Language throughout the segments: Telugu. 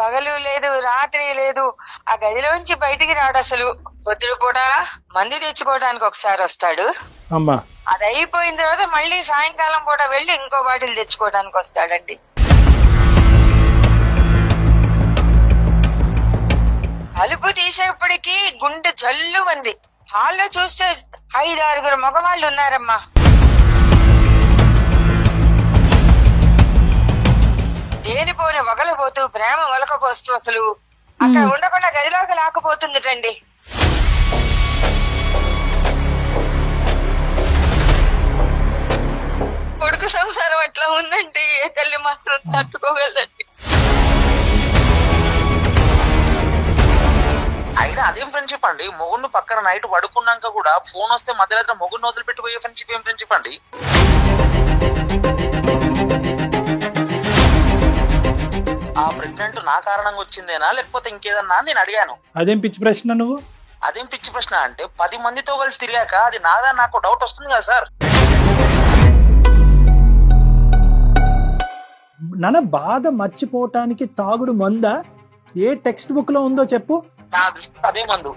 పగలు లేదు, రాత్రి లేదు. ఆ గదిలోంచి బయటికి రాడు అసలు. పొద్దుడు కూడా మందు తెచ్చుకోవడానికి ఒకసారి వస్తాడు. అమ్మా అది అయిపోయిన తర్వాత మళ్ళీ సాయంకాలం పూట వెళ్ళి ఇంకో బాటిల్ తెచ్చుకోవడానికి వస్తాడండి. తలుపు తీసేప్పటికి గుండె జల్లు మంది. హాల్లో చూస్తే 5-6 మగవాళ్ళు ఉన్నారమ్మా. దేనిపోని వగలబోతూ ప్రేమ వలకపోస్తూ అసలు అక్కడ ఉండకుండా గదిలోకి లాక్కుపోతుందిటండి. కొడుకు సంసారం అట్లా ఉందంటే ఏ తల్లి మాత్రం తట్టుకోగలదండి. అయినా అదేం ఫ్రెండ్షిప్ అండి? మొగుడిని పక్కన నైట్ పడుకున్నాక కూడా ఫోన్ వస్తే మధ్యరాత్రి మొగుడిని వదిలిపెట్టిపోయే ఫ్రెండ్షిప్ ఏం ఫ్రెండ్షిప్ అండి? ఆ ప్రెగ్నెంట్ నా కారణంగా వచ్చిందేనా లేకపోతే ఇంకేదన్నా అని నేను అడిగాను. అదేం పిచ్చి ప్రశ్న నువ్వు? అదేం పిచ్చి ప్రశ్న అంటే 10 మందితో కలిసి తిరిగాక అది నాదా నాకు డౌట్ వస్తుంది కదా సార్. నాన్న బాధ మర్చిపోవటానికి తాగుడు మందా? ఏ టెక్స్ట్ బుక్ లో ఉందో చెప్పు. నా దృష్టిలో అదే మందు.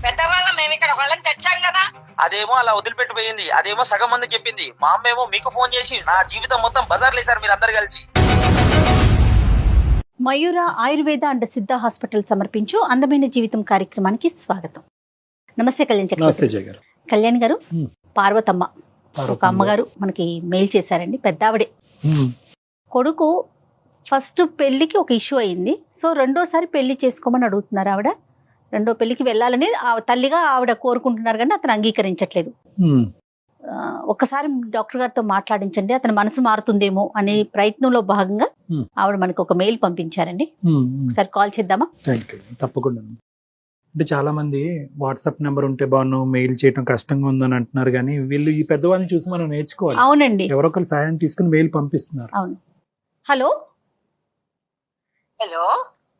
పెద్దవాళ్ళం మేము ఇక్కడ వాళ్ళని తెచ్చాం కదా. అదేమో అలా వదిలిపెట్టిపోయింది, అదేమో సగం మంది చెప్పింది. మా అమ్మేమో మీకు ఫోన్ చేసి నా జీవితం మొత్తం బజార్ లేసారు మీరు అందరు కలిసి. మయూర ఆయుర్వేద అండ్ సిద్ధ హాస్పిటల్ సమర్పించు అందమైన జీవితం కార్యక్రమానికి స్వాగతం. నమస్తే కళ్యాణ్ చక్రవర్తి. కళ్యాణ్ గారు, పార్వతమ్మ ఒక అమ్మగారు మనకి మెయిల్ చేశారండి. పెద్దావిడే కొడుకు ఫస్ట్ పెళ్లికి ఒక ఇష్యూ అయింది. సో రెండోసారి పెళ్లి చేసుకోమని అడుగుతున్నారు. ఆవిడ రెండో పెళ్లికి వెళ్ళాలని తల్లిగా ఆవిడ కోరుకుంటున్నారు, కానీ అతను అంగీకరించట్లేదు. ఒక్కసారి డాక్టర్ గారితో మాట్లాడించండి, అతని మనసు మారుతుందేమో అనే ప్రయత్నంలో భాగంగా ఆవిడ మనకు ఒక మెయిల్ పంపించారండి. ఒకసారి కాల్ చేద్దామా? తప్పకుండా. అంటే చాలా మంది వాట్సాప్ నెంబర్ ఉంటే బాగున్నావు, మెయిల్ చేయడం కష్టంగా ఉందని అంటున్నారు, కానీ వీళ్ళు ఈ పెద్దవాళ్ళని చూసి మనం నేర్చుకోవాలి. అవునండి, ఎవరొకరు సాయం తీసుకుని మెయిల్ పంపిస్తున్నారు. అవును. హలో హలో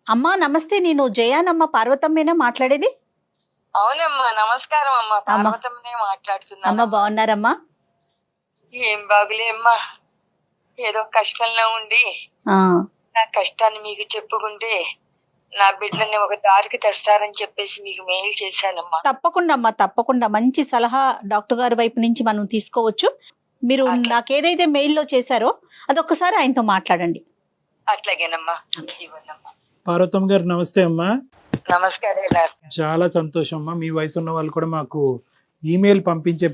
అమ్మా, నమస్తే. నేను జయానమ్మ, పార్వతమ్మేనా మాట్లాడేది? అవునమ్మా, నమస్కారం అమ్మా. పార్వతమ్మనే మాట్లాడుతున్నా. అమ్మ బాగున్నారమ్మా? ఏం బాగులే అమ్మా, ఏదో కష్టంలో ఉండి నా కష్టాన్ని మీకు చెప్పుకుంటే నా బిడ్డని ఒక దారికి తెస్తారని చెప్పేసి మీకు మెయిల్ చేశానమ్మా. తప్పకుండా అమ్మా, తప్పకుండా. మంచి సలహా డాక్టర్ గారి వైపు నుంచి మనం తీసుకోవచ్చు. మీరు నాకు ఏదైతే మెయిల్లో చేశారో అదొక్కసారి ఆయనతో మాట్లాడండి. అట్లాగేనమ్మా. పార్వతమ్మ గారు నమస్తే అమ్మా. నమస్కారం. చాలా సంతోషం అమ్మా. మీ వయసు ఉన్న వాళ్ళు కూడా మాకు ఈమెయిల్ పంపించే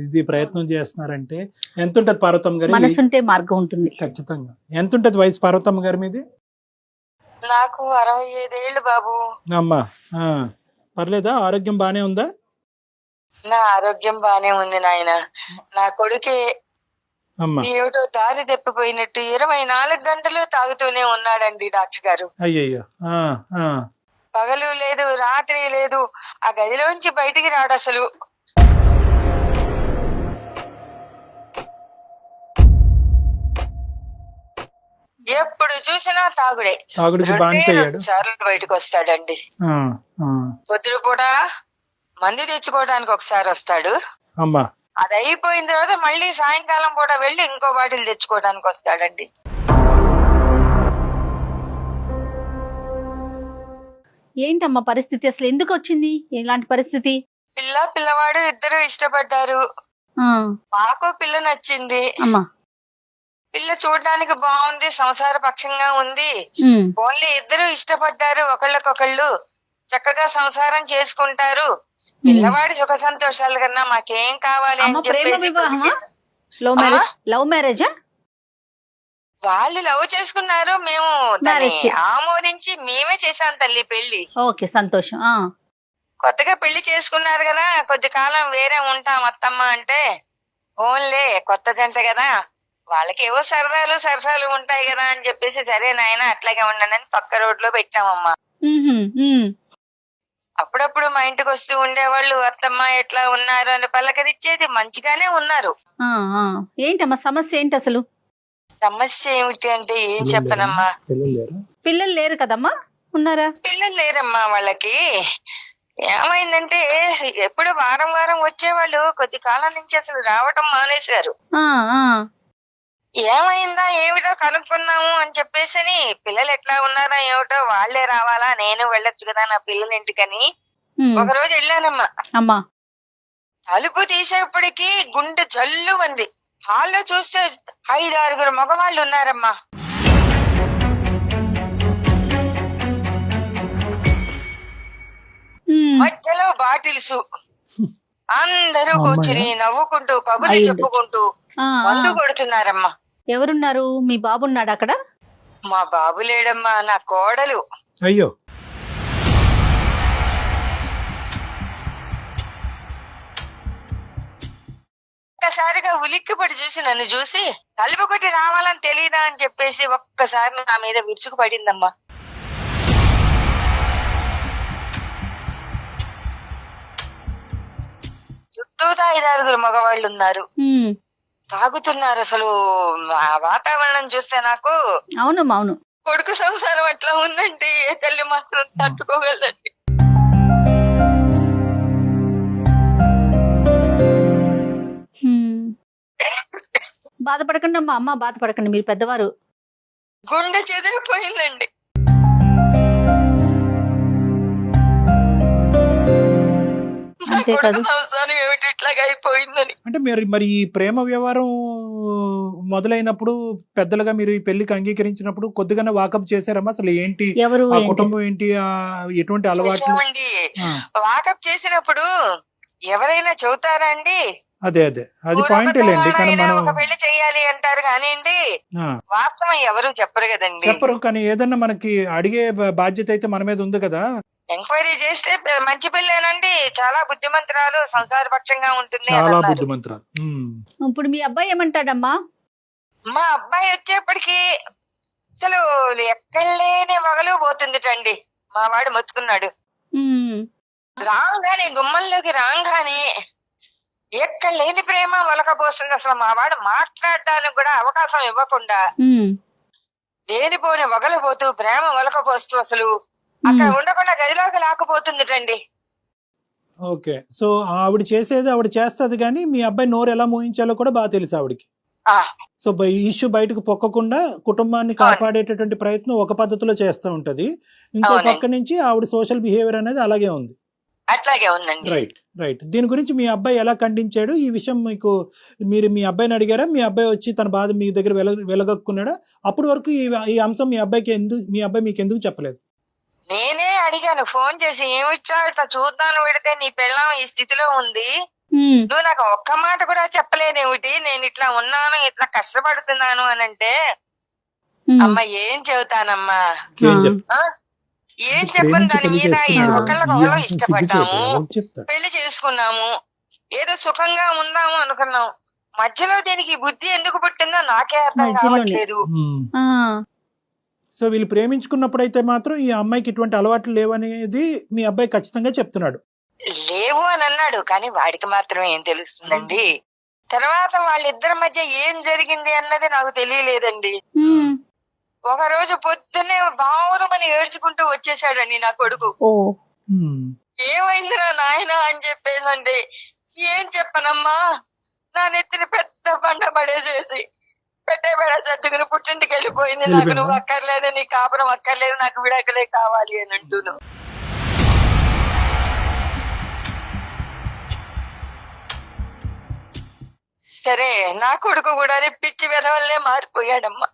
ఇది ప్రయత్నం చేస్తున్నారంటే ఎంత ఉంటది పార్వతమ్మ గారు? మనసుంటే మార్గం ఉంటుంది. ఖచ్చితంగా. ఎంత ఉంటది వయసు పార్వతమ్మ గారి మీది? నాకు 65 ఏళ్ళు బాబు. అమ్మా పర్లేదా? ఆరోగ్యం బానే ఉందా? నా ఆరోగ్యం బానే ఉంది నాయన. నా కొడుకే ఏమిటో దారి తప్పిపోయినట్టు 24 గంటలు తాగుతూనే ఉన్నాడండి డాక్టర్ గారు. అయ్యయ్యో. పగలు లేదు, రాత్రి లేదు. ఆ గదిలోంచి బయటికి రాడు అసలు. ఎప్పుడు చూసినా తాగుడే. 2 సార్లు బయటకు వస్తాడండి. పొద్దుడు కూడా మందు తెచ్చుకోవడానికి ఒకసారి వస్తాడు. అది అయిపోయిన తర్వాత మళ్ళీ సాయంకాలం పూట వెళ్ళి ఇంకో బాటిల్ తెచ్చుకోవడానికి వస్తాడండి. ఏంటమ్మా పరిస్థితి? అసలు ఎందుకు వచ్చింది ఇలాంటి పరిస్థితి? పిల్లవాడు ఇద్దరు ఇష్టపడ్డారు. మాకు పిల్ల నచ్చింది. పిల్ల చూడడానికి బాగుంది, సంసార పక్షంగా ఉంది. ఓన్లీ ఇద్దరు ఇష్టపడ్డారు, ఒకళ్ళకొకళ్ళు చక్కగా సంసారం చేసుకుంటారు. పిల్లవాడి సుఖ సంతోషాల కన్నా మాకేం కావాలి అని చెప్పేసి లవ్ మ్యారేజా? వాళ్ళు లవ్ చేసుకున్నారు, మేము ఆమోదించి మేమే చేశాం తల్లి పెళ్లి. ఓకే, సంతోషం. కొత్తగా పెళ్లి చేసుకున్నారు కదా, కొద్ది కాలం వేరే ఉంటాం అత్తమ్మ అంటే, ఓన్లే కొత్త జంట కదా, వాళ్ళకి ఏవో సరదాలు సరసాలు ఉంటాయి కదా అని చెప్పేసి, సరే నాయన అట్లాగే ఉండండి అని పక్క రోడ్లో పెట్టామమ్మా. అప్పుడప్పుడు మా ఇంటికి వస్తూ ఉండేవాళ్ళు, అత్తమ్మ ఎట్లా ఉన్నారు అని పలకరిచ్చేది. మంచిగానే ఉన్నారు. ఏంటమ్మా సమస్య ఏంటి అసలు? సమస్య ఏమిటి అంటే ఏం చెప్పనమ్మా. పిల్లలు లేరు కదమ్మా? ఉన్నారా? పిల్లలు లేరమ్మా వాళ్ళకి. ఏమైందంటే ఎప్పుడు వారం వారం వచ్చేవాళ్ళు కొద్ది కాలం నుంచి అసలు రావటం మానేశారు. ఏమైందా ఏమిటో కనుక్కుందాము అని చెప్పేసి పిల్లలు ఎట్లా ఉన్నారా ఏమిటో వాళ్లే రావాలా నేను వెళ్ళొచ్చు కదా నా పిల్లల ఇంటికని ఒక రోజు వెళ్ళానమ్మా. అమ్మా తలుపు తీసేప్పటికి గుండె జల్లు మంది. హాల్లో చూస్తే 5-6 మగవాళ్ళు ఉన్నారమ్మా. మధ్యలో బాటిల్స్, అందరూ కూర్చుని నవ్వుకుంటూ కబుర్లు చెప్పుకుంటూ మందు కొడుతున్నారమ్మా. ఎవరున్నారు? మీ బాబు ఉన్నాడు అక్కడ? మా బాబు లేడమ్మా, నా కోడలు. అయ్యో. ఒక్కసారిగా ఉలిక్కిపడి చూసి నన్ను చూసి తలుపు కొట్టి రావాలని తెలియదా అని చెప్పేసి ఒక్కసారి నా మీద విరుచుకు పడిందమ్మా. చుట్టూతా 5-6 మగవాళ్ళు ఉన్నారు, తాగుతున్నారు. అసలు ఆ వాతావరణం చూస్తే నాకు అవును కొడుకు సంసారం అట్లా ఉందంటే ఏ తల్లి మాత్రం తట్టుకోగలండి. బాధపడకండి అమ్మా, బాధపడకండి, మీరు పెద్దవారు. గుండె చెదిరిపోయిందండి. సంసారం ఏమిటి ఇట్లాగా అయిపోయిందని. అంటే మరి ఈ ప్రేమ వ్యవహారం మొదలైనప్పుడు పెద్దలుగా మీరు ఈ పెళ్లికి అంగీకరించినప్పుడు కొద్దిగానే వాకప్ చేశారమ్మా? అసలు ఏంటి ఆ కుటుంబం ఏంటి, ఎటువంటి అలవాట్లు? వాకప్ చేసినప్పుడు ఎవరైనా చెబుతారా అండి? అదే అది పాయింట్ లేండి. కానీ మనం ఒక పెళ్లి చెయ్యాలి అంటారు కానీ వాస్తవం ఎవరు చెప్పరు కదండి. చెప్పరు, కానీ ఏదన్నా మనకి అడిగే బాధ్యత అయితే మన మీద ఉంది కదా. ఎంక్వైరీ చేస్తే మంచి పిల్లేనండి, చాలా బుద్ధిమంతురాలు, సంసార పక్షంగా ఉంటుంది. చాలా బుద్ధిమంతురాలు. ఇప్పుడు మీ అబ్బాయి ఏమంటాడమ్మా? మా అబ్బాయి వచ్చేప్పటికి అసలు ఎక్కడ లేని వగలు పోతుందిటండి. మా వాడు మొత్తుకున్నాడు. రాగానే గుమ్మంలోకి రాగానే ఎక్కడ లేని ప్రేమ వలకపోస్తుంది. అసలు మా వాడు మాట్లాడడానికి కూడా అవకాశం ఇవ్వకుండా లేనిపోని వగలపోతూ ప్రేమ వలకపోస్తూ అసలు అక్కడ ఉండకుండా గదిలోకి లాక్కుపోతుందిటండి. ఓకే, సో ఆవిడ చేసేది ఆవిడ చేస్తది కానీ మీ అబ్బాయి నోరు ఎలా మోయించాలో కూడా బాగా తెలుసు ఆవిడకి. సో ఈ ఇష్యూ బయటకు పొక్కకుండా కుటుంబాన్ని కాపాడేటటువంటి ప్రయత్నం ఒక పద్ధతిలో చేస్తూ ఉంటది, ఇంకో పక్క నుంచి ఆవిడ సోషల్ బిహేవియర్ అనేది అలాగే ఉంది. అట్లాగే ఉందండి. రైట్. దీని గురించి మీ అబ్బాయి ఎలా ఖండించాడు? ఈ విషయం మీరు మీ అబ్బాయిని అడిగారా? మీ అబ్బాయి వచ్చి తన బాధ మీ దగ్గర వెలగక్కున్నాడా? అప్పటి వరకు ఈ అంశం మీ అబ్బాయి మీకు ఎందుకు చెప్పలేదు? నేనే అడిగాను ఫోన్ చేసి, ఏమిచ్చా ఇట్లా చూద్దాను పెడితే నీ పెళ్ళాం ఈ స్థితిలో ఉంది, నువ్వు నాకు ఒక్క మాట కూడా చెప్పలేదేమిటి, నేను ఇట్లా ఉన్నాను ఇట్లా కష్టపడుతున్నాను అని అంటే, అమ్మా ఏం చెబుతానమ్మా, ఏం చెప్పను దాని మీద. ఒకళ్ళకొకళ్ళు ఇష్టపడ్డాము, పెళ్లి చేసుకున్నాము, ఏదో సుఖంగా ఉందాము అనుకున్నాం. మధ్యలో దీనికి బుద్ధి ఎందుకు పుట్టిందో నాకే అర్థం కావట్లేదు. సో వీళ్ళు ప్రేమించుకున్నప్పుడు అయితే మాత్రం ఈ అమ్మాయికి ఇటువంటి అలవాట్లు లేవనేది మీ అబ్బాయి ఖచ్చితంగా చెప్తున్నాడు. లేవు అని అన్నాడు, కానీ వాడికి మాత్రం ఏం తెలుస్తుందండి. తర్వాత వాళ్ళిద్దరి మధ్య ఏం జరిగింది అన్నది నాకు తెలియలేదండి. ఒక రోజు పొద్దున్నే బావురమని ఏడ్చుకుంటూ వచ్చేసాడండి నా కొడుకు. ఏమైందిరా నాయన అని చెప్పేసి అంటే, ఏం చెప్పనమ్మా, నా నెత్తిని పెద్ద పంట పడేసేసి సర్దుకుని పుట్టింటికి వెళ్ళిపోయింది, నాకు నువ్వు అక్కర్లేదు, నీ కాపురం అక్కర్లేదు, నాకు విడాకులే కావాలి అని అంటూను. సరే నా కొడుకు కూడా పిచ్చి వెధవల్లే మారిపోయాడమ్మా.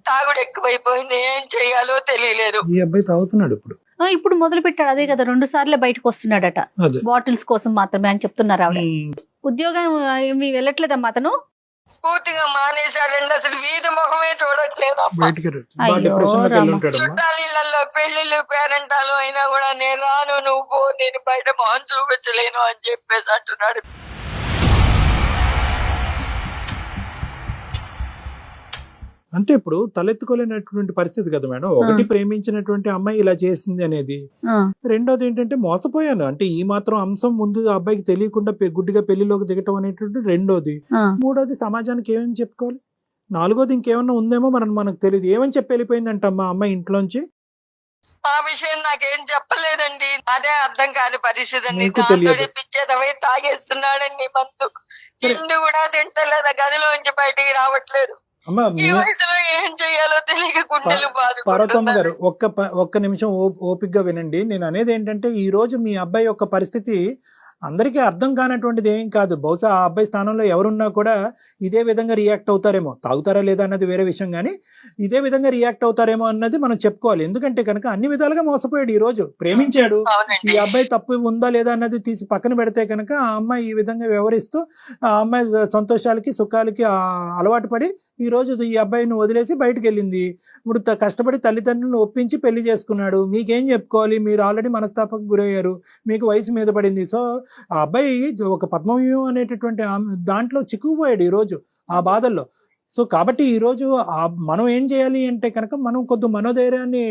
తాగుడు ఎక్కువైపోయింది, ఏం చెయ్యాలో తెలియలేదు. ఈ అబ్బాయి తాగుతున్నాడు ఇప్పుడు మొదలు పెట్టాడు. అదే కదా 2 సార్లు బయటకు వస్తున్నాడట, బాటిల్స్ కోసం మాత్రమే అని చెప్తున్నారు ఆవిడ. ఉద్యోగం ఏమి వెళ్ళట్లేదమ్మా అతను? పూర్తిగా మానేశాడండి, అసలు వీధి ముఖమే చూడట్లేదు. చుట్టాలిళ్లలో పెళ్లిళ్ళు పేరెంటాలు అయినా కూడా నేను రాను, నువ్వు పో, నేను బయట మొహం చూపించలేను అని చెప్పేసి అంటున్నాడు. అంటే ఇప్పుడు తలెత్తుకోలేనటువంటి పరిస్థితి కదా మేడం. ఒకటి ప్రేమించినటువంటి అమ్మాయి ఇలా చేసింది అనేది, రెండోది ఏంటంటే మోసపోయాను అంటే ఈ మాత్రం అంశం ముందు అబ్బాయికి తెలియకుండా గుడ్డిగా పెళ్లిలోకి దిగటం అనేటువంటి రెండోది. మూడోది సమాజానికి ఏమని చెప్పుకోవాలి. నాలుగోది ఇంకేమన్నా ఉందేమో మనకు తెలియదు. ఏమని చెప్పి వెళ్ళిపోయిందంట అమ్మాయి ఇంట్లోంచి? ఆ విషయం నాకేం చెప్పలేదండి. అదే అర్థం కాని పరిస్థితి అండి. నీకు దాంతో తెలియదు. పిచ్చేదవై తాగేస్తున్నాడండి మందు. సరే. తిండి కూడా తింటలేదు, గదిలోంచి బయటికి రావట్లేదు. అమ్మా ఈ వయసులో ఏం చెయ్యాలో తెలియక గుండెలు పార్వతమ్మ గారు బాధపడుతున్నారు. ఒక్క నిమిషం ఓపికగా వినండి. నేను అనేది ఏంటంటే ఈ రోజు మీ అబ్బాయి యొక్క పరిస్థితి అందరికీ అర్థం కానటువంటిది ఏం కాదు. బహుశా ఆ అబ్బాయి స్థానంలో ఎవరున్నా కూడా ఇదే విధంగా రియాక్ట్ అవుతారేమో. తాగుతారా లేదా అన్నది వేరే విషయం, కానీ ఇదే విధంగా రియాక్ట్ అవుతారేమో అన్నది మనం చెప్పుకోవాలి. ఎందుకంటే కనుక అన్ని విధాలుగా మోసపోయాడు. ఈ రోజు ప్రేమించాడు. ఈ అబ్బాయి తప్పు ఉందా లేదా అన్నది తీసి పక్కన పెడితే కనుక ఆ అమ్మాయి ఈ విధంగా వ్యవహరిస్తూ ఆ అమ్మాయి సంతోషాలకి సుఖాలకి అలవాటు పడి ఈ రోజు ఈ అబ్బాయిని వదిలేసి బయటకు వెళ్ళింది. ఇప్పుడు కష్టపడి తల్లిదండ్రులను ఒప్పించి పెళ్లి చేసుకున్నాడు. మీకేం చెప్పుకోవాలి? మీరు ఆల్రెడీ మనస్తాపకు గురయ్యారు, మీకు వయసు మీద పడింది. సో ఆ అబ్బాయి ఒక పద్మవ్యూహం అనేటటువంటి దాంట్లో చిక్కుకుపోయాడు ఈ రోజు ఆ బాధల్లో. సో కాబట్టి ఈరోజు మనం ఏం చేయాలి అంటే కనుక మనం కొద్ది మనోధైర్యాన్ని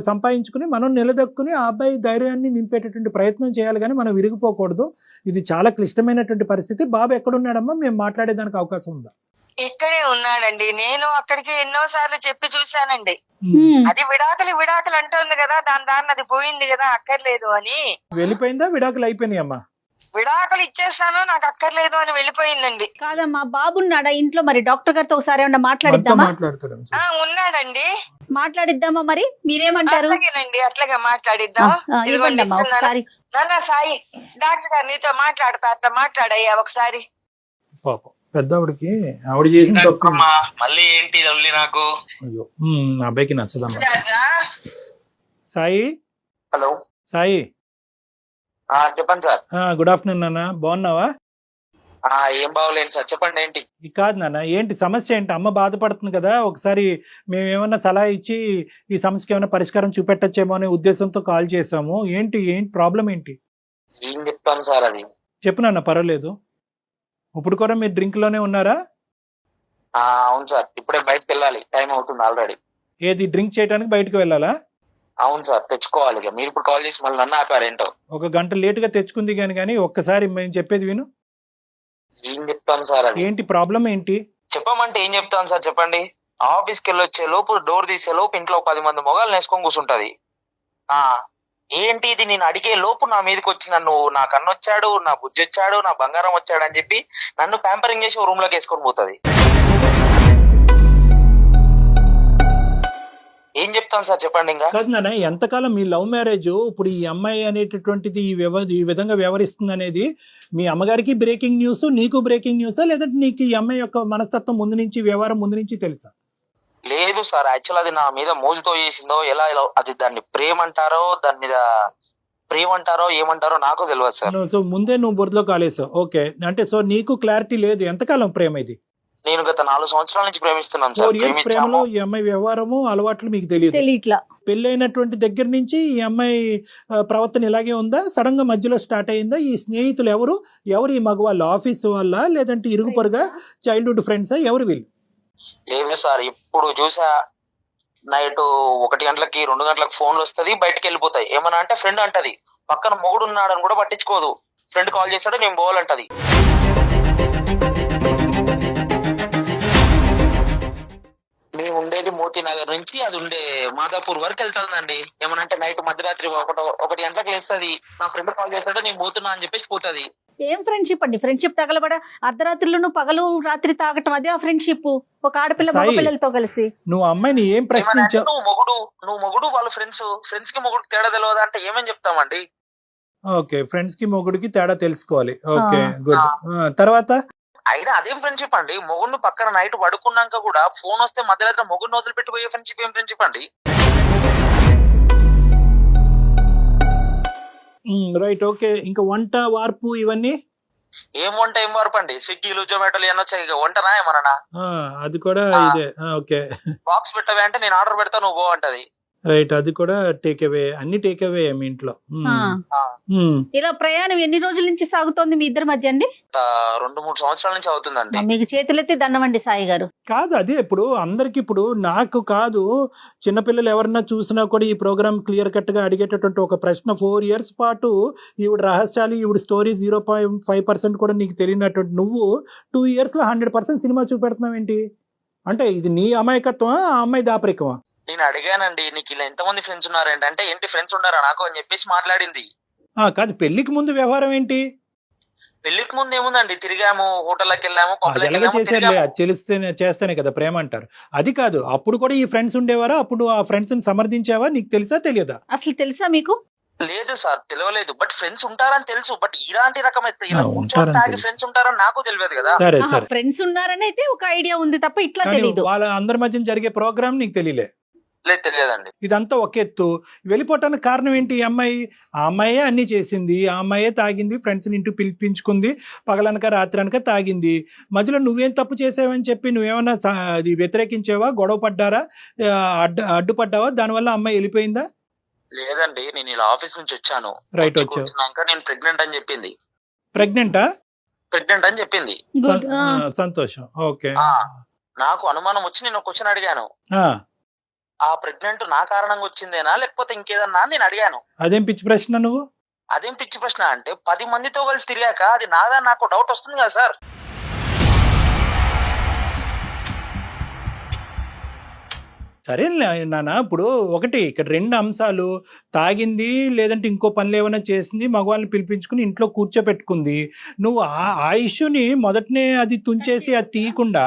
సంపాదించుకుని మనం నిలదొక్కుని ఆ అబ్బాయి ధైర్యాన్ని నింపేటటువంటి ప్రయత్నం చేయాలి, కానీ మనం విరిగిపోకూడదు. ఇది చాలా క్లిష్టమైనటువంటి పరిస్థితి. బాబు ఎక్కడున్నాడమ్మా? మేము మాట్లాడేదానికి అవకాశం ఉందా? ఇక్కడే ఉన్నాడండి. నేను అక్కడికి ఎన్నో సార్లు చెప్పి చూశానండి. అది విడాకులు అంటుంది కదా, దాని అది పోయింది కదా, అక్కర్లేదు అని. వెళ్ళిపోయిందా? విడాకులు అయిపోయినాయి అమ్మా? విడాకులు ఇచ్చేస్తాను, నాకు అక్కర్లేదు అని వెళ్ళిపోయిందండి. కాదమ్మా, బాబున్నాడా ఇంట్లో? మరి డాక్టర్ గారితో ఒకసారి ఏమన్నా మాట్లాడిద్దామా? ఉన్నాడండి, మాట్లాడిద్దామా? మరి మీరేమంటారు? అట్లాగే మాట్లాడిద్దాం. ఇవ్వండి అమ్మా ఒకసారి. నాన్న సాయి, డాక్టర్ గారు నీతో మాట్లాడతా, అట్లా మాట్లాడయ్యా ఒకసారి. పాపం పెద్దవాడికి ఆవిడ చేసిన తప్పు. మళ్ళీ ఏంటి నాకు? అయ్యో, అబ్బాయికి నచ్చదమ్మా. సాయి. హలో సాయి. చెప్పండి సార్. గుడ్ ఆఫ్టర్నూన్ నాన్న, బాగున్నావా? ఏం బాగోలేను సార్, చెప్పండి ఏంటి? కాదు నాన్న, ఏంటి సమస్య ఏంటి? అమ్మ బాధపడుతుంది కదా, ఒకసారి మేమేమన్నా సలహా ఇచ్చి ఈ సమస్యకి ఏమైనా పరిష్కారం చూపెట్టచ్చేమో అనే ఉద్దేశంతో కాల్ చేసాము. ఏంటి ప్రాబ్లం ఏంటి? ఏం చెప్తాను సార్ అది. చెప్పు నాన్న, పర్వాలేదు. ఇప్పుడు కూడా మీరు డ్రింక్ లోనే ఉన్నారా? అవును సార్, ఇప్పుడే బయటకు వెళ్ళాలి, టైం అవుతుంది ఆల్రెడీ. ఏది డ్రింక్ చేయడానికి బయటకు వెళ్ళాలా? అవును సార్, తెచ్చుకోవాలి. మీరు ఇప్పుడు కాల్ చేసి మళ్ళీ నన్ను ఆపారేంటో. ఒక గంట లేటుగా తెచ్చుకుంది కానీ ఒక్కసారి మేము చెప్పేది విను. ఏం చెప్తాను సార్ అది. ఏంటి ప్రాబ్లం ఏంటి? చెప్పమంటే ఏం చెప్తాను సార్, చెప్పండి. ఆఫీస్కి వెళ్ళి వచ్చే లోపు, డోర్ తీసే లోపు ఇంట్లో 10 మంది మొగాలు వేసుకొని కూర్చుంటది. ఏంటి ఇది? నేను అడిగే లోపు నా మీదకి వచ్చి నన్ను, నా కన్ను వచ్చాడు, నా బుజ్జి వచ్చాడు, నా బంగారం వచ్చాడు అని చెప్పి నన్ను ప్యాంపరింగ్ చేసి రూమ్ లోకి వేసుకొని పోతుంది. ఏం చెప్తాను సార్, చెప్పండి. ఇంకా కాదు నాన్న, ఎంతకాలం మీ లవ్ మ్యారేజ్, ఇప్పుడు ఈ అమ్మాయి అనేటటువంటిది ఈ విధంగా వ్యవహరిస్తుంది అనేది మీ అమ్మగారికి బ్రేకింగ్ న్యూస్, నీకు బ్రేకింగ్ న్యూసా, లేదంటే నీకు ఈ అమ్మాయి యొక్క మనస్తత్వం ముందు నుంచి, వ్యవహారం ముందు నుంచి తెలుసా? లేదు సార్, యాక్చువల్ అది నా మీద మోజుతో చేసిందో, ఎలా అది దాన్ని ప్రేమ అంటారో, దాని మీద ప్రేమ అంటారో ఏమంటారో నాకు తెలియదు సార్. సో ముందే నువ్వు బురదలో కాలేసావు. ఓకే, అంటే సో నీకు క్లారిటీ లేదు ఎంతకాలం ప్రేమ ఇది? నేను గత 4 సంవత్సరాల నుంచి ప్రేమిస్తున్నాను సార్. 4 years ప్రేమలో ఈ అమ్మాయి వ్యవహారము, అలవాట్లు మీకు తెలియదు. పెళ్ళైనటువంటి దగ్గర నుంచి ఈ అమ్మాయి ప్రవర్తన ఇలాగే ఉందా? సడన్ గా మధ్యలో స్టార్ట్ అయిందా? ఈ స్నేహితులు ఎవరు ఈ మగవాళ్ళు? ఆఫీస్ వాళ్ళ, లేదంటే ఇరుగు పొరుగా, చైల్డ్హుడ్ ఫ్రెండ్సా, ఎవరు వీళ్ళు? లేదు సార్, ఇప్పుడు చూసా నైట్ 1 గంటలకి 2 గంటలకు ఫోన్లు వస్తుంది, బయటకు వెళ్ళిపోతాయి. ఏమన్నా అంటే ఫ్రెండ్ అంటది, పక్కన మొగుడు ఉన్నాడని కూడా పట్టించుకోదు. ఫ్రెండ్ కాల్ చేస్తాడు, నేను పోవాలంటది. మేము ఉండేది మోతీ నగర్ నుంచి అది ఉండే మాదాపూర్ వరకు వెళ్తుందండి. ఏమనంటే నైట్ మధ్యరాత్రి 1 గంటలకు వేస్తుంది, నా ఫ్రెండ్ కాల్ చేస్తాడు, నేను పోతున్నా అని చెప్పేసి పోతుంది. ఏం ఫ్రెండ్షిప్ అండి? ఫ్రెండ్షిప్ తగలబడ అర్ధరాత్రిలోను పగలు రాత్రి తాగటం, అదే ఆ ఫ్రెండ్షిప్? ఒక ఆడపిల్ల మగ పిల్లలతో కలిసి నువ్వు అమ్మాయిని ఏం ప్రశ్నించావు? నువ్వు మొగుడు, వాళ్ళ ఫ్రెండ్స్ కి మొగుడు తేడా తెలియదు అంటే ఏమని చెప్తామండి? ఓకే, ఫ్రెండ్స్ కి మొగుడికి తేడా తెలుసుకోవాలి. Okay, good. తర్వాత అయినా అదేం ఫ్రెండ్షిప్ అండి? మొగుడిని పక్కన నైట్ పడుకున్నాక కూడా ఫోన్ వస్తే మధ్యరాత్రి మొగుడిని వదిలిపెట్టి పోయే ఫ్రెండ్షిప్ ఏం ఫ్రెండ్షిప్ అండి? Right, okay. ఇంకా వంట వార్పు ఇవన్నీ ఏం వంట ఏం వార్పు అండి? స్విగ్గీలు, జొమాటోలు ఏమన్నా వచ్చాయి, వంటనా ఏమన్నా? అది కూడా ఇదే. ఓకే, బాక్స్ పెట్టవే అంటే నేను ఆర్డర్ పెడతా, నువ్వు పో అంటది. రైట్, అది కూడా టేక్ అవే. అన్ని టేక్ అవే మీ ఇంట్లో. ఇలా ప్రయాణం ఎన్ని రోజుల నుంచి సాగుతోంది మీ ఇద్దరి మధ్య అండి? 2-3 సంవత్సరాల నుంచి అవుతుందండి. మీకు చేతులెత్తి దండమండి సాయి గారు. కాదు, అదే ఇప్పుడు అందరికి, ఇప్పుడు నాకు కాదు, చిన్నపిల్లలు ఎవరన్నా చూసినా కూడా ఈ ప్రోగ్రామ్ క్లియర్ కట్ గా అడిగేటటువంటి ఒక ప్రశ్న, 4 years పాటు ఈవిడ రహస్యాలు, ఈవిడ స్టోరీ 0.5% కూడా నీకు తెలియనటువంటి నువ్వు 2 years లో 100% సినిమా చూపెడుతున్నావు ఏంటి? అంటే ఇది నీ అమాయకత్వమా, ఆ అమ్మాయి దాపరికమా? నేను అడిగానండి, నీకు ఇలా ఎంతమంది ఫ్రెండ్స్ ఉన్నారంటే, అంటే ఏంటి ఫ్రెండ్స్ ఉన్నారా నాకు అని చెప్పేసి మాట్లాడింది. కాదు, పెళ్లికి ముందు వ్యవహారం ఏంటి? పెళ్లికి ముందు ఏముందండి, తిరిగాము, హోటల్కి వెళ్ళాము, చేసేది తెలిస్తేనే చేస్తేనే కదా ప్రేమ అంటారు. అది కాదు, అప్పుడు కూడా ఈ ఫ్రెండ్స్ ఉండేవారా? అప్పుడు ఆ ఫ్రెండ్స్ ని సమర్థించావా? నీకు తెలుసా తెలియదా? అసలు తెలుసా మీకు? లేదు సార్, తెలియలేదు. బట్ ఫ్రెండ్స్ ఉంటారని తెలుసు. బట్ ఇలాంటి రకం తాగి ఫ్రెండ్స్ ఉంటారని నాకు తెలియదు కదా. సరే సరే, ఫ్రెండ్స్ ఉన్నారని అయితే ఒక ఐడియా ఉంది తప్ప ఇట్లా తెలియదు. వాళ్ళ అందరి మధ్య జరిగే ప్రోగ్రామ్ నీకు తెలియలే? లేదు, తెలియదండి. ఇదంతా ఒక ఎత్తు. వెళ్ళిపోవటానికి కారణం ఏంటి? ఆ అమ్మాయే అన్ని చేసింది, ఆ అమ్మాయే తాగింది, ఫ్రెండ్స్ ని ఇంటికి పిలిపించుకుంది, పగలనక రాత్రనక తాగింది. మధ్యలో నువ్వేం తప్పు చేసావని చెప్పి నువ్వేమన్నా అది వ్యతిరేకించావా? గొడవ పడ్డారా? అడ్డుపడ్డావా? దానివల్ల అమ్మాయి వెళ్ళిపోయిందా? లేదండి, నేను ఇలా ఆఫీస్ నుంచి వచ్చాను. రైట్, వచ్చినాక నేను ప్రెగ్నెంట్ అని చెప్పింది. ప్రెగ్నెంట్ అని చెప్పింది. సంతోషం. ఓకే. నాకు అనుమానం వచ్చి నేను ఒక క్వశ్చన్ అడిగాను. ఆ ప్రెగ్నెంట్ నా కారణంగా వచ్చిందేనా లేకపోతే ఇంకేదన్నా నేను అడిగాను. అదేం పిచ్చి ప్రశ్న నువ్వు? అదేం పిచ్చి ప్రశ్న అంటే 10 మందితో కలిసి తిరిగాక అది నాదా నాకు డౌట్ వస్తుంది కదా సార్. సరే నాన్న, ఇప్పుడు ఒకటి ఇక్కడ 2 అంశాలు. తాగింది, లేదంటే ఇంకో పనులు ఏమైనా చేసింది, మగవాళ్ళని పిలిపించుకుని ఇంట్లో కూర్చోపెట్టుకుంది. నువ్వు ఆ ఇష్యూని మొదటనే అది తుంచేసి అది తీయకుండా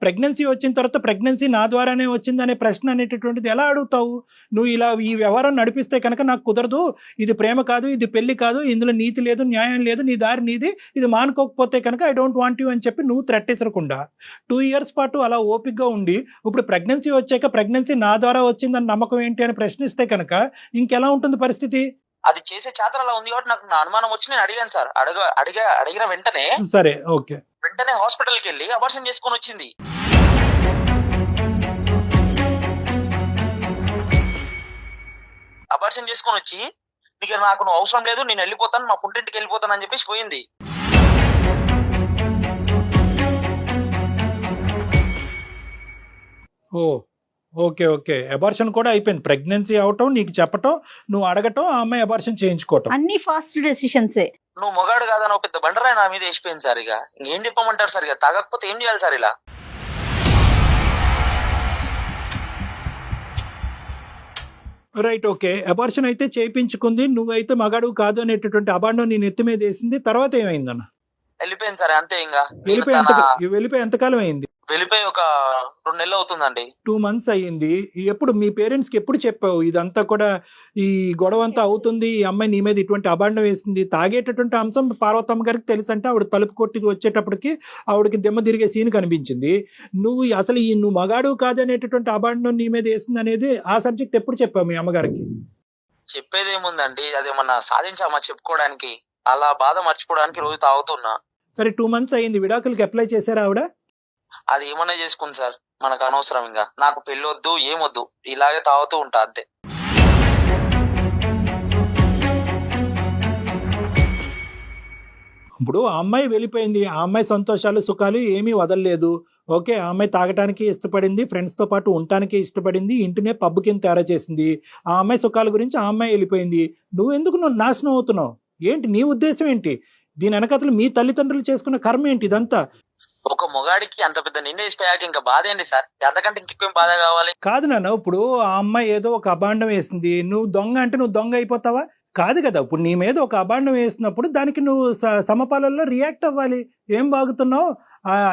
ప్రెగ్నెన్సీ వచ్చిన తర్వాత ప్రెగ్నెన్సీ నా ద్వారానే వచ్చిందనే ప్రశ్న అనేటటువంటిది ఎలా అడుగుతావు? నువ్వు ఇలా ఈ వ్యవహారం నడిపిస్తే కనుక నాకు కుదరదు, ఇది ప్రేమ కాదు, ఇది పెళ్లి కాదు, ఇందులో నీతి లేదు, న్యాయం లేదు, నీ దారి నీది, ఇది మానుకోకపోతే కనుక ఐ డోంట్ వాంట్ యూ అని చెప్పి నువ్వు త్రెట్టేసరకుండా 2 years పాటు అలా ఓపికగా ఉండి ఇప్పుడు ప్రెగ్నెన్సీ వచ్చాక ప్రెగ్నెన్సీ నా ద్వారా వచ్చిందని నమ్మకం ఏంటి అని ప్రశ్నిస్తే కనుక ఇంకెలా ఉంటుంది పరిస్థితి? అది చేసే చేతలు అలా ఉంది కాబట్టి నాకు నా అనుమానం వచ్చి నేను అడిగాను సార్. అడిగిన వెంటనే సరే, ఓకే, వెంటనే హాస్పిటల్కి వెళ్ళి అబార్షన్ చేసుకొని వచ్చింది. అబార్షన్ చేసుకొని వచ్చి నీకు నువ్వు అవసరం లేదు, నేను వెళ్ళిపోతాను, మా పుట్టింటికి వెళ్ళిపోతాను అని చెప్పేసి పోయింది. ఓకే ఓకే, అబార్షన్ కూడా అయిపోయింది. ప్రెగ్నెన్సీ అవటం, నీకు చెప్పటం, నువ్వు అడగటం, ఆ అమ్మాయి అబార్షన్ చేయించుకోవటం, అన్ని ఫాస్ట్ డెసిషన్సే. నువ్వు మొగాడు కాదని ఒక పెద్ద బండరాయి నా మీద వేసిపోయింది సార్. ఇక ఏం చెప్పమంటారు సార్? ఇక తాగకపోతే ఏం చేయాలి సార్? ఇలా రైట్, ఓకే. అబార్షన్ అయితే చేయించుకుంది, నువ్వైతే మగాడు కాదు అనేటటువంటి అబాండం నీ నెత్తి మీద వేసింది. తర్వాత ఏమైందన్న? వెళ్ళిపోయింది సార్, అంతే. ఇంకా వెళ్ళిపోయి ఎంతకాలం అయింది? వెళ్ళిపోయి ఒక 2 నెలలు అవుతుందండి. 2 months అయ్యింది. ఎప్పుడు మీ పేరెంట్స్ కి ఎప్పుడు చెప్పావు ఇదంతా కూడా, ఈ గొడవ అంతా అవుతుంది, ఈ అమ్మాయి నీ మీద ఇటువంటి అబాండం వేసింది? తాగేటటువంటి అంశం పార్వతమ్మ గారికి తెలుసు అంటే ఆవిడ తలుపు కొట్టి వచ్చేటప్పటికి ఆవిడకి దెమ్మ తిరిగే సీన్ కనిపించింది. నువ్వు అసలు నువ్వు మగాడు కాదు అనేటటువంటి అబాండం నీ మీద వేసింది అనేది ఆ సబ్జెక్ట్ ఎప్పుడు చెప్పావు మీ అమ్మగారికి? చెప్పేదేముందండి, అదేమన్నా సాధించామా చెప్పుకోవడానికి? అలా బాధ మర్చిపోవడానికి రోజు తాగుతున్నా. సరే, 2 months అయ్యింది, విడాకులకి అప్లై చేశారా ఆవిడ? అది ఏమన్నా చేసుకుంది సార్, మనకు అనవసరం. ఇంకా నాకు పెళ్లి వద్దు, ఏమొద్దు, ఇలాగే తాగుతూ ఉంటా అంతే. ఇప్పుడు ఆ అమ్మాయి వెళ్ళిపోయింది, ఆ అమ్మాయి సంతోషాలు సుఖాలు ఏమీ వదలలేదు. ఓకే, ఆ అమ్మాయి తాగటానికి ఇష్టపడింది, ఫ్రెండ్స్ తో పాటు ఉండటానికి ఇష్టపడింది, ఇంటినే పబ్బు కింద తయారు చేసింది. ఆ అమ్మాయి సుఖాల గురించి ఆ అమ్మాయి వెళ్ళిపోయింది. నువ్వెందుకు నాశనం అవుతున్నావు? ఏంటి నీ ఉద్దేశం ఏంటి? దీని వెనకతలు మీ తల్లిదండ్రులు చేసుకున్న కర్మ ఏంటి ఇదంతా? ఒక మొగాడికి అంత పెద్ద నింద వేసిపోయాక ఇంకా బాధ ఏంటి సార్? అంతకంటే ఇంకేం బాధ కావాలి? కాదు నాన్న, ఇప్పుడు ఆ అమ్మాయి ఏదో ఒక అబాండం వేసింది, నువ్వు దొంగ అంటే నువ్వు దొంగ అయిపోతావా? కాదు కదా. ఇప్పుడు నీ మీద ఒక అబాండం వేసినప్పుడు దానికి నువ్వు సమపాలల్లో రియాక్ట్ అవ్వాలి. ఏం బాగుతున్నావు,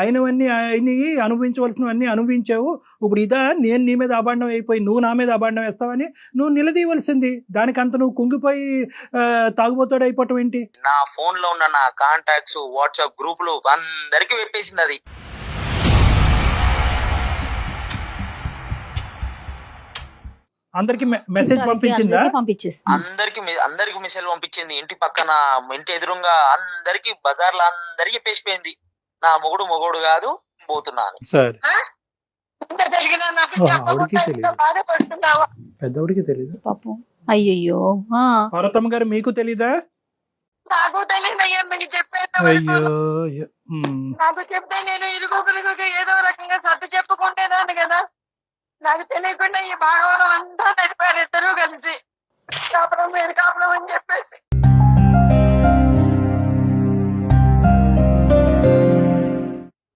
అయినవన్నీ అయినవి, అనుభవించవలసినవన్నీ అనుభవించావు, ఇప్పుడు ఇదా నేను నీ మీద అబాండం అయిపోయి నువ్వు నా మీద అబాండం వేస్తావని నువ్వు నిలదీయవలసింది. దానికంత నువ్వు కుంగిపోయి తాగుబోతాడు అయిపోవటం ఏంటి? నా ఫోన్ లో ఉన్న నా కాంటాక్ట్స్, వాట్సాప్ గ్రూపులు అందరికి వెప్పేసింది. అది అందరికి మెసేజ్ పంపించిందా? అందరికి మెసేజ్ పంపించింది. ఇంటి పక్కన, ఇంటి ఎదురుగా అందరికి, బజార్లో అందరికి చెప్పేసిపోయింది, నా మొగుడు కాదు, పోతున్నాను. సార్, పెద్దవాడికి తెలియదు పాపం. అయ్యో, పార్వతమ్మ గారు మీకు తెలీదా? నాకు తెలియదు అయ్యా, మీకు చెప్పేది. అయ్యో, నాకు చెప్తే నేను ఇరుగుగా ఏదో రకంగా సర్ది చెప్పుకుంటేదాన్ని కదా. నాకు తెలియకుండా ఈ భాగవతం అంతా నడిపారు ఇద్దరు కలిసి, కాపురం మీరు కాపురం అని చెప్పేసి.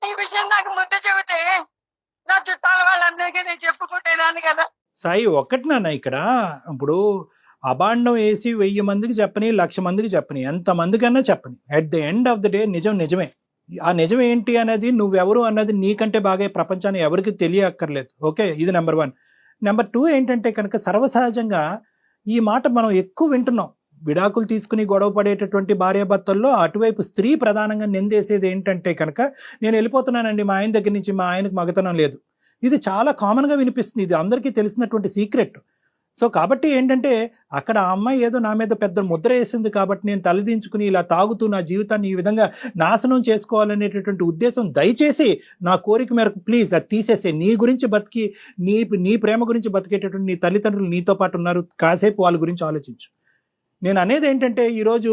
ఈ విషయం నాకు ముందు చెబితే నా చుట్టాల వాళ్ళందరికీ నేను చెప్పుకుంటేదాన్ని కదా. సాయి ఒక్కటి నాన్న ఇక్కడ ఇప్పుడు అబాండం వేసి 1000 మందికి చెప్పని 1,00,000 మందికి చెప్పని ఎంతమందికన్నా చెప్పని at the end of the day నిజమే. ఆ నిజం ఏంటి అనేది నువ్వెవరు అన్నది నీకంటే బాగా ప్రపంచాన్ని ఎవరికి తెలియక్కర్లేదు. ఓకే, ఇది నెంబర్ 1. నెంబర్ 2 ఏంటంటే కనుక సర్వసహజంగా ఈ మాట మనం ఎక్కువ వింటున్నాం. విడాకులు తీసుకుని గొడవ పడేటటువంటి భార్యాభర్తల్లో అటువైపు స్త్రీ ప్రధానంగా నిందేసేది ఏంటంటే కనుక నేను వెళ్ళిపోతున్నానండి మా ఆయన దగ్గర నుంచి, మా ఆయనకు మగతనం లేదు. ఇది చాలా కామన్గా వినిపిస్తుంది. ఇది అందరికీ తెలిసినటువంటి సీక్రెట్. సో కాబట్టి ఏంటంటే అక్కడ ఆ అమ్మాయి ఏదో నా మీద పెద్ద ముద్ర వేసింది కాబట్టి నేను తలదించుకుని ఇలా తాగుతూ నా జీవితాన్ని ఈ విధంగా నాశనం చేసుకోవాలనేటటువంటి ఉద్దేశం దయచేసి నా కోరిక మేరకు ప్లీజ్ అది తీసేసే. నీ గురించి బతికి నీ ప్రేమ గురించి బతికేటటువంటి నీ తల్లిదండ్రులు నీతో పాటు ఉన్నారు, కాసేపు వాళ్ళ గురించి ఆలోచించు. నేను అనేది ఏంటంటే ఈరోజు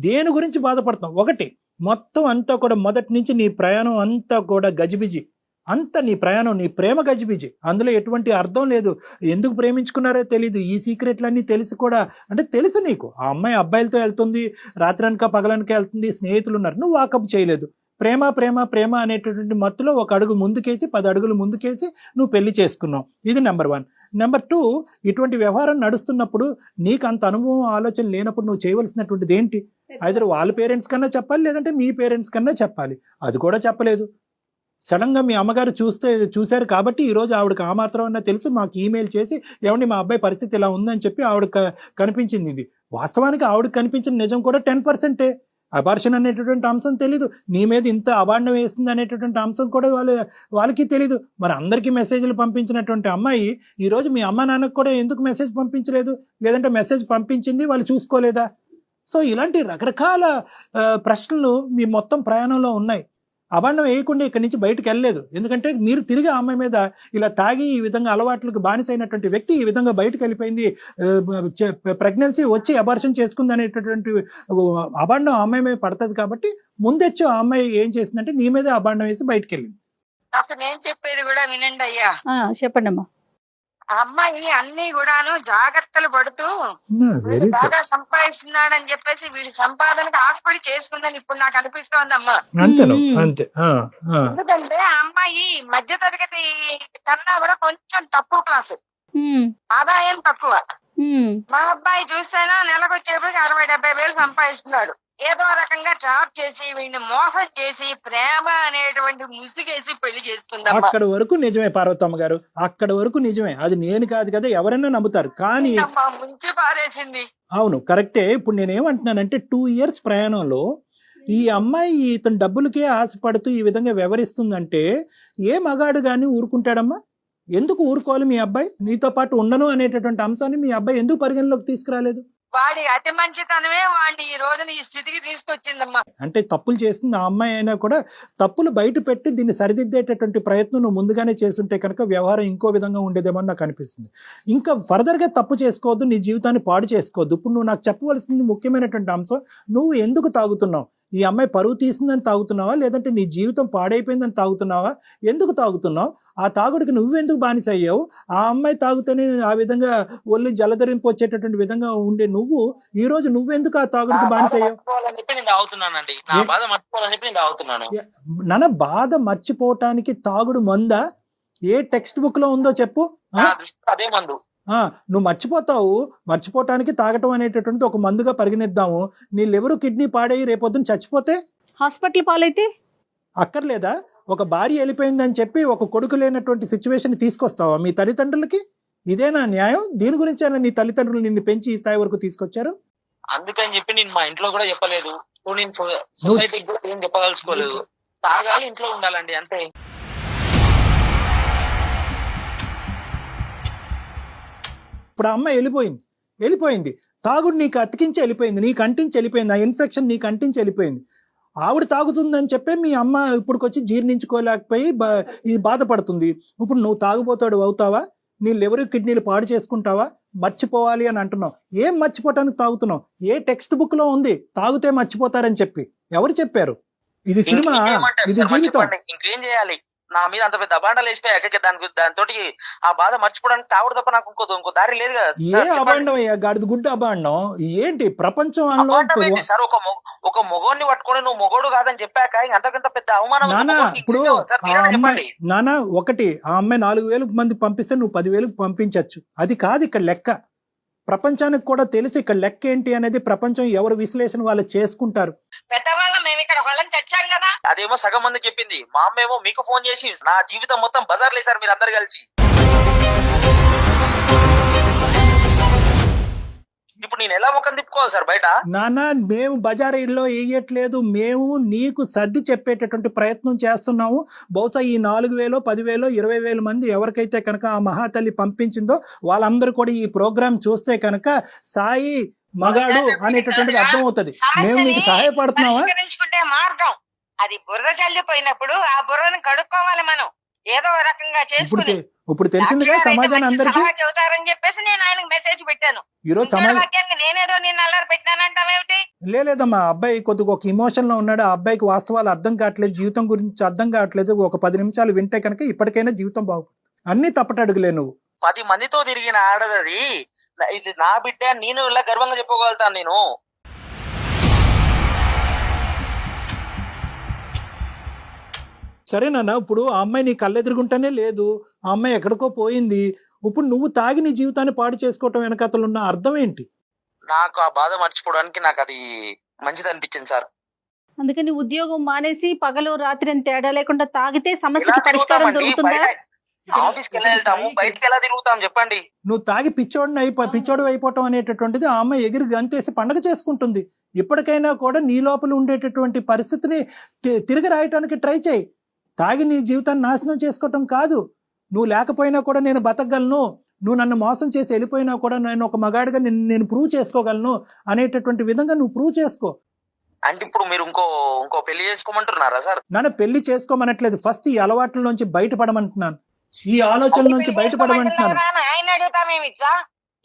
దేని గురించి బాధపడతాం? ఒకటి, మొత్తం అంతా కూడా మొదటి నుంచి నీ ప్రయాణం అంతా కూడా గజిబిజి, అంత నీ ప్రయాణం నీ ప్రేమ గజిబిజి, అందులో ఎటువంటి అర్థం లేదు. ఎందుకు ప్రేమించుకున్నారో తెలీదు. ఈ సీక్రెట్లన్నీ తెలిసి కూడా అంటే తెలుసు నీకు ఆ అమ్మాయి అబ్బాయిలతో వెళ్తుంది, రాత్రనక పగలనక వెళ్తుంది, స్నేహితులు ఉన్నారు, నువ్వు వాకప్ చేయలేదు. ప్రేమ ప్రేమ ప్రేమ అనేటటువంటి మత్తులో 1 అడుగు ముందుకేసి 10 అడుగులు ముందుకేసి నువ్వు పెళ్లి చేసుకున్నావు. ఇది నెంబర్ 1. నెంబర్ 2, ఇటువంటి వ్యవహారం నడుస్తున్నప్పుడు నీకు అంత అనుభవం ఆలోచన లేనప్పుడు నువ్వు చేయవలసినటువంటిది ఏంటి? ఐదర్ వాళ్ళ పేరెంట్స్ కన్నా చెప్పాలి, లేదంటే మీ పేరెంట్స్ కన్నా చెప్పాలి. అది కూడా చెప్పలేదు. సడన్గా మీ అమ్మగారు చూశారు కాబట్టి ఈరోజు ఆవిడకి ఆ మాత్రం అన్నా తెలుసు, మాకు ఈమెయిల్ చేసి ఏమండి మా అబ్బాయి పరిస్థితి ఇలా ఉందని చెప్పి ఆవిడ కనిపించింది. ఇది వాస్తవానికి ఆవిడకి కనిపించిన నిజం కూడా 10%. అబార్షన్ అనేటటువంటి అంశం తెలీదు, నీ మీద ఇంత అబాండం వేస్తుంది అనేటటువంటి అంశం కూడా వాళ్ళకి తెలీదు. మరి అందరికీ మెసేజ్లు పంపించినటువంటి అమ్మాయి ఈరోజు మీ అమ్మ నాన్నకు కూడా ఎందుకు మెసేజ్ పంపించలేదు? లేదంటే మెసేజ్ పంపించింది వాళ్ళు చూసుకోలేదా? సో ఇలాంటి రకరకాల ప్రశ్నలు మీ మొత్తం ప్రయాణంలో ఉన్నాయి. అబాండం వేయకుండా ఇక్కడి నుంచి బయటకు వెళ్ళలేదు. ఎందుకంటే మీరు తిరిగి ఆ అమ్మాయి మీద ఇలా తాగి ఈ విధంగా అలవాట్లకు బానిసైనటువంటి వ్యక్తి ఈ విధంగా బయటకు వెళ్ళిపోయింది, ప్రెగ్నెన్సీ వచ్చి అబార్షన్ చేసుకుంది అనేటటువంటి అబాండం ఆ అమ్మాయి మీద పడుతుంది. కాబట్టి ముందొచ్చి ఆ అమ్మాయి ఏం చేసిందంటే నీ మీదే అబాండం వేసి బయటకు వెళ్ళింది. అసలు నేను చెప్పేది కూడా వినండి అయ్యా. చెప్పండి అమ్మా. అమ్మాయి అన్ని కూడాను జాగ్రత్తలు పడుతూ వీడు బాగా సంపాదిస్తున్నాడని చెప్పేసి వీడి సంపాదనకు ఆశపడి చేసుకుందని ఇప్పుడు నాకు అనిపిస్తోంది అమ్మా. ఎందుకంటే ఆ అమ్మాయి మధ్య తరగతి కన్నా కూడా కొంచెం తక్కువ క్లాసు, ఆదాయం తక్కువ. మా అబ్బాయి చూస్తేనా నెలకు వచ్చేప్పటికి 60-70 వేలు సంపాదిస్తున్నాడు. ఏదో రకంగా జాబ్ చేసి వీడిని మోసం చేసి ప్రేమ అనేటువంటి ముసుగేసి పెళ్లి చేసుకుందాం. అక్కడ వరకు నిజమే పార్వతమ్మ గారు, అక్కడ వరకు నిజమే. అది నేను కాదు కదా, ఎవరైనా నమ్ముతారు. కానీ ముంచి పారేసింది. అవును, కరెక్టే. ఇప్పుడు నేనేమంటున్నానంటే 2 ఇయర్స్ ప్రయాణంలో ఈ అమ్మాయి ఇతను డబ్బులకే ఆశపడుతూ ఈ విధంగా వ్యవహరిస్తుందంటే ఏ మగాడు గాని ఊరుకుంటాడమ్మా? ఎందుకు ఊరుకోవాలి? మీ అబ్బాయి నీతో పాటు ఉండను అనేటటువంటి అంశాన్ని మీ అబ్బాయి ఎందుకు పరిగణలోకి తీసుకురాలేదు? వాడి అతి మంచితనమే వాడిని ఈ రోజున ఈ స్థితికి తీసుకొచ్చిందమ్మా. అంటే తప్పులు చేస్తుంది ఆ అమ్మాయి అయినా కూడా తప్పులు బయట పెట్టి దీన్ని సరిదిద్దేటటువంటి ప్రయత్నం నువ్వు ముందుగానే చేస్తుంటే కనుక వ్యవహారం ఇంకో విధంగా ఉండేదేమో నాకు అనిపిస్తుంది. ఇంకా ఫర్దర్గా తప్పు చేసుకోవద్దు, నీ జీవితాన్ని పాడు చేసుకోవద్దు. ఇప్పుడు నువ్వు నాకు చెప్పవలసింది ముఖ్యమైనటువంటి అంశం, నువ్వు ఎందుకు తాగుతున్నావు? ఈ అమ్మాయి పరువు తీసిందని తాగుతున్నావా, లేదంటే నీ జీవితం పాడైపోయిందని తాగుతున్నావా? ఎందుకు తాగుతున్నావు? ఆ తాగుడికి నువ్వెందుకు బానిస అయ్యావు? ఆ అమ్మాయి తాగుతూనే ఆ విధంగా ఒళ్ళు జలధరింపు వచ్చేటటువంటి విధంగా ఉండే నువ్వు ఈ రోజు నువ్వెందుకు ఆ తాగుడికి బానిస అయ్యావు? నాన్న, బాధ మర్చిపోవటానికి తాగుడు మందా? ఏ టెక్స్ట్ బుక్ లో ఉందో చెప్పు. అదే మందు. నువ్వు మర్చిపోవటానికి తాగటం అనేటటువంటిది ఒక మందుగా పరిగణిద్దాము. నీ లివర్ కిడ్నీ పాడయ్యి రేపొద్దున చచ్చిపోతే హాస్పిటల్ పాలైతే అక్కర్లేదా? ఒక భార్య వెళ్ళిపోయిందని చెప్పి ఒక కొడుకు లేనటువంటి సిచ్యువేషన్ తీసుకొస్తావా మీ తల్లిదండ్రులకి? ఇదేనా న్యాయం? దీని గురించేనా నీ తల్లిదండ్రులు నిన్ను పెంచి ఈ స్థాయి వరకు తీసుకొచ్చారు? అందుకని చెప్పి నేను మా ఇంట్లో కూడా చెప్పలేదు, నేను సొసైటీకి కూడా ఏం చెప్పదలుచుకోలేదు. తాగాలి, ఇంట్లో ఉండాలండి, అంతే. ఇప్పుడు ఆ అమ్మాయి వెళ్ళిపోయింది, తాగుడు నీకు అతికించి వెళ్ళిపోయింది, నీకు అంటించి వెళ్ళిపోయింది, ఆ ఇన్ఫెక్షన్ నీకు అంటించి వెళ్ళిపోయింది. ఆవిడ తాగుతుందని చెప్పి మీ అమ్మ ఇప్పుడుకొచ్చి జీర్ణించుకోలేకపోయి ఇది బాధపడుతుంది. ఇప్పుడు నువ్వు తాగుపోతాడు అవుతావా? నీ లివర్ కిడ్నీలు పాడు చేసుకుంటావా? మర్చిపోవాలి అని అంటున్నావు. ఏం మర్చిపోవటానికి తాగుతున్నావు? ఏ టెక్స్ట్ బుక్ లో ఉంది తాగితే మర్చిపోతారని చెప్పి? ఎవరు చెప్పారు? ఇది సినిమా, ఇది జీవితం. ఇంకేం చేయాలి? నా మీద అంత పెద్ద అబాండాలు వేసిపోయాక దానితో ఆ బాధ మర్చిపోవడానికి తాగుడు తప్ప నాకు ఇంకో దారి లేదు కదా ఏ అబాండం అయ్యా గాడిద గుడ్డ అబాండం ఏంటి ప్రపంచంలో సార్. ఒక మొగోడిని పట్టుకొని నువ్వు మొగోడు కాదని చెప్పాక అంతకంత పెద్ద అవమానం నానా ఇప్పుడు ఆ అమ్మాయి నానా ఒకటి ఆ అమ్మాయి 4,000 మంది పంపిస్తే నువ్వు 10,000 పంపించచ్చు. అది కాదు ఇక్కడ లెక్క. ప్రపంచానికి కూడా తెలిసి ఇక్కడ లెక్క ఏంటి అనేది ప్రపంచం ఎవరు విశ్లేషణ వాళ్ళు చేసుకుంటారు. పెద్దవాళ్ళం మేము ఇక్కడ వాళ్ళని చచ్చాం కదా. అదేమో సగం మంది చెప్పింది, మా అమ్మ ఏమో మీకు ఫోన్ చేసి నా జీవితం మొత్తం బజార్ లేసారు మీరు అందరు కలిసి. ఇప్పుడు నేను ఎలా ముఖం తిప్పుకోవాలి సార్ బయట? నానా మేము బజారీలో వేయట్లేదు, మేము నీకు సర్ది చెప్పేటటువంటి ప్రయత్నం చేస్తున్నాము. బహుశా ఈ 4,000, 10,000, 20,000 మంది ఎవరికైతే కనుక ఆ మహాతల్లి పంపించిందో వాళ్ళందరూ కూడా ఈ ప్రోగ్రాం చూస్తే కనుక సాయి మగాడు అనేటటువంటిది అర్థం అవుతుంది. మేము మీకు సహాయపడుతున్నావా? పరిష్కరించుకునే మార్గం అది. బుర్ర చల్లిపోయినప్పుడు ఆ బుర్రను కడుక్కోవాలి మనం ఏదో రకంగా చేసుకుని. ఇప్పుడు తెలిసిందిగా సమాజాన్ని అందరికీ చెబుతారని చెప్పేసి నేను ఆయనకు మెసేజ్ పెట్టాను. ఈరోజు వాక్యానికి నేనేదో నేను అల్లరి పెట్టానంటావేమిటి? లేదమ్మా, అబ్బాయి కొద్దిగా ఒక ఇమోషన్ లో ఉన్నాడు. ఆ అబ్బాయికి వాస్తవాలు అర్థం కావట్లేదు, జీవితం గురించి అర్థం కావట్లేదు. ఒక 10 నిమిషాలు వింటే కనుక ఇప్పటికైనా జీవితం బాగుంది. అన్ని తప్పటడుగులే నువ్వు. 10 మందితో తిరిగిన ఆడదది, ఇది నా బిడ్డ, నేను ఇలా గర్వంగా చెప్పుకోగలుగుతాను నేను. సరేనన్నా, ఇప్పుడు ఆ అమ్మాయి నీ కళ్ళెదురుగుంటానే లేదు, ఆ అమ్మాయి ఎక్కడికో పోయింది. ఇప్పుడు నువ్వు తాగి నీ జీవితాన్ని పాడు చేసుకోవటం వెనకతలు ఉన్న అర్థం ఏంటి? నాకు ఆ బాధ మర్చిపోవడానికి నాకు అది మంచిది అనిపించింది సార్. అందుకని ఉద్యోగం మానేసి పగలు రాత్రి అని తేడా లేకుండా తాగితే సమస్యకి పరిష్కారం దొరుకుతుందా? ఆఫీస్కి ఎలా వెళ్తాము, బయటకి ఎలా తిరుగుతాం చెప్పండి? నువ్వు తాగి పిచ్చోడు అయిపోవటం అనేటటువంటిది ఆ అమ్మాయి ఎగిరి గంతేసి పండగ చేసుకుంటుంది. ఇప్పటికైనా కూడా నీ లోపల ఉండేటటువంటి పరిస్థితిని తిరిగి రాయటానికి ట్రై చేయి. తాగి నీ జీవితాన్ని నాశనం చేసుకోవటం కాదు. నువ్వు లేకపోయినా కూడా నేను బతకగలను, నువ్వు నన్ను మోసం చేసి వెళ్ళిపోయినా కూడా నేను ఒక మగాడిగా నేను ప్రూవ్ చేసుకోగలను అనేటటువంటి విధంగా నువ్వు ప్రూవ్ చేసుకో. అంటే ఇప్పుడు మీరు ఇంకో పెళ్లి చేసుకోమంటున్నారా సార్? నన్ను పెళ్లి చేసుకోమనట్లేదు, ఫస్ట్ ఈ అలవాట్ల నుంచి బయటపడమంటున్నాను, ఈ ఆలోచన నుంచి బయటపడమంటున్నాను. ఆయన అడుగుతామేమిచ్చా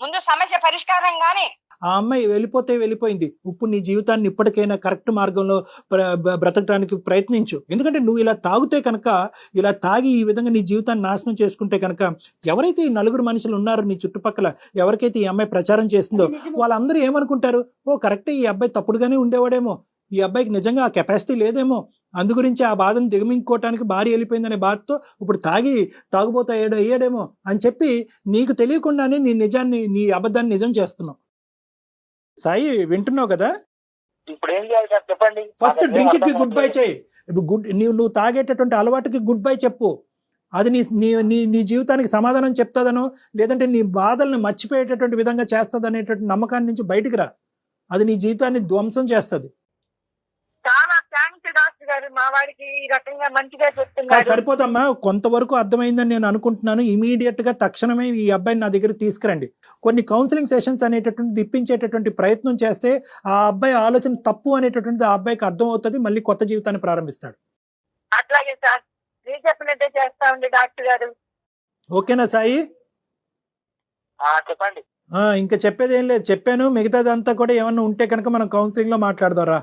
ముందు సమస్య పరిష్కారం గాని. ఆ అమ్మాయి వెళ్ళిపోయింది. ఇప్పుడు నీ జీవితాన్ని ఇప్పటికైనా కరెక్ట్ మార్గంలో బ్రతకడానికి ప్రయత్నించు. ఎందుకంటే నువ్వు ఇలా తాగితే కనుక, ఇలా తాగి ఈ విధంగా నీ జీవితాన్ని నాశనం చేసుకుంటే కనుక, ఎవరైతే ఈ 4 మనుషులు ఉన్నారో నీ చుట్టుపక్కల, ఎవరికైతే ఈ అమ్మాయి ప్రచారం చేస్తుందో వాళ్ళందరూ ఏమనుకుంటారు, ఓ కరెక్టే ఈ అబ్బాయి తప్పుడుగానే ఉండేవాడేమో, ఈ అబ్బాయికి నిజంగా ఆ కెపాసిటీ లేదేమో, అందుగురించి ఆ బాధను దిగమించుకోవటానికి భార్య వెళ్ళిపోయిందనే బాధతో ఇప్పుడు తాగుబోతా అయ్యాడేమో అని చెప్పి నీకు తెలియకుండానే నీ అబద్ధాన్ని నిజం చేస్తున్నావు. సాయి వింటున్నావు కదా? ఇప్పుడు ఏం చేయాలి సార్ చెప్పండి. ఫస్ట్ డ్రింక్ కి గుడ్ బై చేయి. నువ్వు తాగేటటువంటి అలవాటుకి గుడ్ బై చెప్పు. అది నీ జీవితానికి సమాధానం చెప్తాదనో, లేదంటే నీ బాధల్ని మర్చిపోయేటటువంటి విధంగా చేస్తుంది అనేటువంటి నమ్మకాన్ని నుంచి బయటికి రా. అది నీ జీవితాన్ని ధ్వంసం చేస్తుంది. చాలా థాంక్స్ డాక్టర్ గారు, మా వాడికి ఈ రకంగా మంచిగా చెప్తున్నారు. సరిపోదమ్మా, కొంతవరకు అర్థమైందని నేను అనుకుంటున్నాను. ఇమీడియట్ గా తక్షణమే ఈ అబ్బాయిని నా దగ్గర తీసుకురండి. కొన్ని కౌన్సిలింగ్ సెషన్స్ అనేటటువంటి ఇప్పించేటటువంటి ప్రయత్నం చేస్తే ఆ అబ్బాయి ఆలోచన తప్పు అనేటటువంటిది ఆ అబ్బాయికి అర్థం అవుతుంది, మళ్ళీ కొత్త జీవితాన్ని ప్రారంభిస్తాడు. అట్లాగే సార్, మీరు చెప్పినట్టే చేస్తా ఉంది డాక్టర్ గారు. ఓకేనా సాయి? చెప్పండి. ఇంకా చెప్పేది ఏం లేదు, చెప్పాను. మిగతాదంతా కూడా ఏమన్నా ఉంటే కనుక మనం కౌన్సిలింగ్ లో మాట్లాడదారా?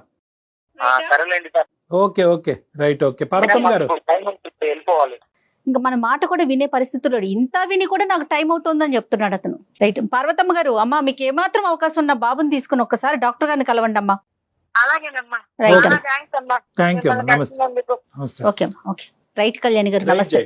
సరేలేండి sir. Okay right. Okay Parvathamma garu, వెళ్ళిపోవాలి. ఇంకా మన మాట కూడా వినే పరిస్థితుల్లో ఇంత విని కూడా నాకు టైం అవుతుందని చెప్తున్నాడు అతను. రైట్. పార్వతమ్మ గారు, అమ్మా మీకు ఏమాత్రం అవకాశం ఉన్న బాబుని తీసుకుని ఒక్కసారి డాక్టర్ గారిని కలవండి అమ్మా. అలాగేనమ్మా. రైట్. Thank you. నమస్తే. ఓకే రైట్ కళ్యాణి గారు, నమస్తే.